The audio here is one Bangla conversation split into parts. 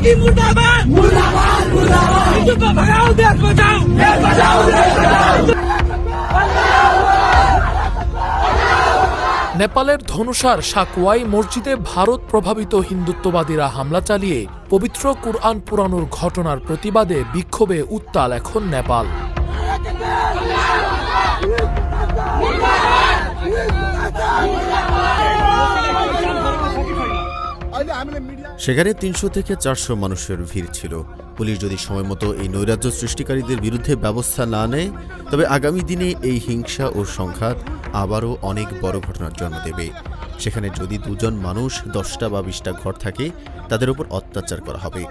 की मुर्दाबाद मुर्दाबाद मुर्दाबाद हिंदू को भगाओ देश बचाओ देश बचाओ देश बचाओ। নেপালের ধনুষার সাকুয়াই মসজিদে ভারত প্রভাবিত হিন্দুত্ববাদীরা হামলা চালিয়ে পবিত্র কুরআন পুরানোর ঘটনার প্রতিবাদে বিক্ষোভে উত্তাল এখন নেপাল। সেখানে ৩০০ থেকে ৪০০ মানুষের ভিড় ছিল। পুলিশ যদি সময়মতো এই নৈরাজ্য সৃষ্টিকারীদের বিরুদ্ধে ব্যবস্থা না নেয়, তবে আগামী দিনে এই হিংসা ও সংঘাত আবারও অনেক বড় ঘটনার জন্ম দেবে। সেখানে যদি দুজন মানুষ ১০টা বা ২০টা ঘর থাকে, তাদের উপর অত্যাচার করা হবে।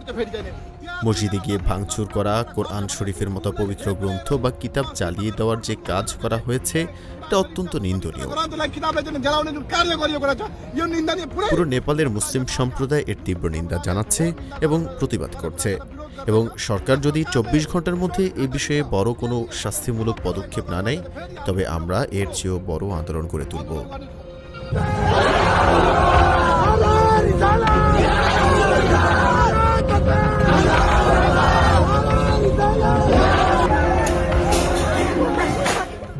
মসজিদে গিয়ে ভাঙচুর করা, কোরআন শরীফের মতো পবিত্র গ্রন্থ বা কিতাব জ্বালিয়ে দেওয়ার যে কাজ করা হয়েছে, এটা অত্যন্ত নিন্দনীয়। পুরো নেপালের মুসলিম সম্প্রদায় এর তীব্র নিন্দা জানাচ্ছে এবং প্রতিবাদ করছে। এবং সরকার যদি ২৪ ঘন্টার মধ্যে এই বিষয়ে বড় কোনো শাস্তিমূলক পদক্ষেপ না নেয়, তবে আমরা এর চেয়েও বড় আন্দোলন করে তুলব।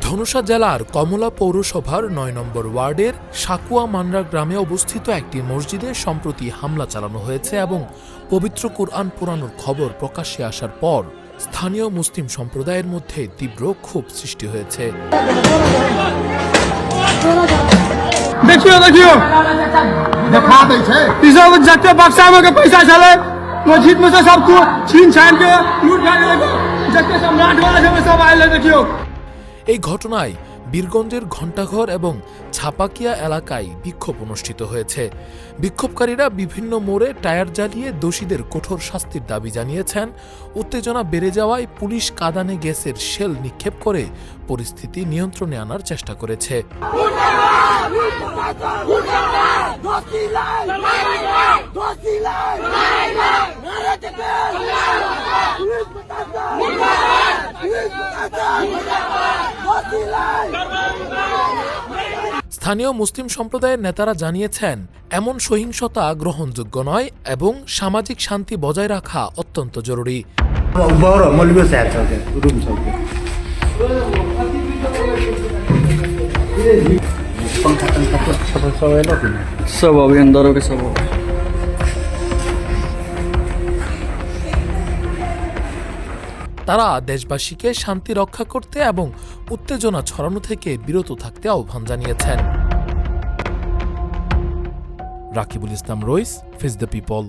ধনুষা জেলার কমলা পৌরসভার ৯ নম্বর ওয়ার্ডের সাকুয়া মান্ডা গ্রামে অবস্থিত একটি মসজিদে সম্প্রতি হামলা চালানো হয়েছে এবং পবিত্র কুরআন পুরানোর খবর প্রকাশ্যে আসার পর স্থানীয় মুসলিম সম্প্রদায়ের মধ্যে তীব্র ক্ষোভ সৃষ্টি হয়েছে। देखियो देखियो देखा दै छै ई सब जते बक्सा में के पैसा चले मस्जिद में से सब छीन छान के लूट खा के जते सम्राट वाला सब आइले देखियो। এই ঘটনায় বীরগঞ্জের ঘণ্টাঘর এবং ছাপাকিয়া এলাকায় বিক্ষোভ অনুষ্ঠিত হয়েছে। বিক্ষোভকারীরা বিভিন্ন মোড়ে টায়ার জ্বালিয়ে দোষীদের কঠোর শাস্তির দাবি জানিয়েছেন। উত্তেজনা বেড়ে যাওয়ায় পুলিশ কাঁদানে গ্যাসের শেল নিক্ষেপ করে পরিস্থিতি নিয়ন্ত্রণে আনার চেষ্টা করেছে। স্থানীয় মুসলিম সম্প্রদায়ের নেতারা জানিয়েছেন, এমন সহিংসতা গ্রহণযোগ্য নয় এবং সামাজিক শান্তি বজায় রাখা অত্যন্ত জরুরি। তারা দেশবাসীকে শান্তি রক্ষা করতে এবং উত্তেজনা ছড়ানো থেকে বিরত থাকতে আহ্বান জানিয়েছেন। রাকিবুল ইসলাম রইস, ফেস দ্য পিপল।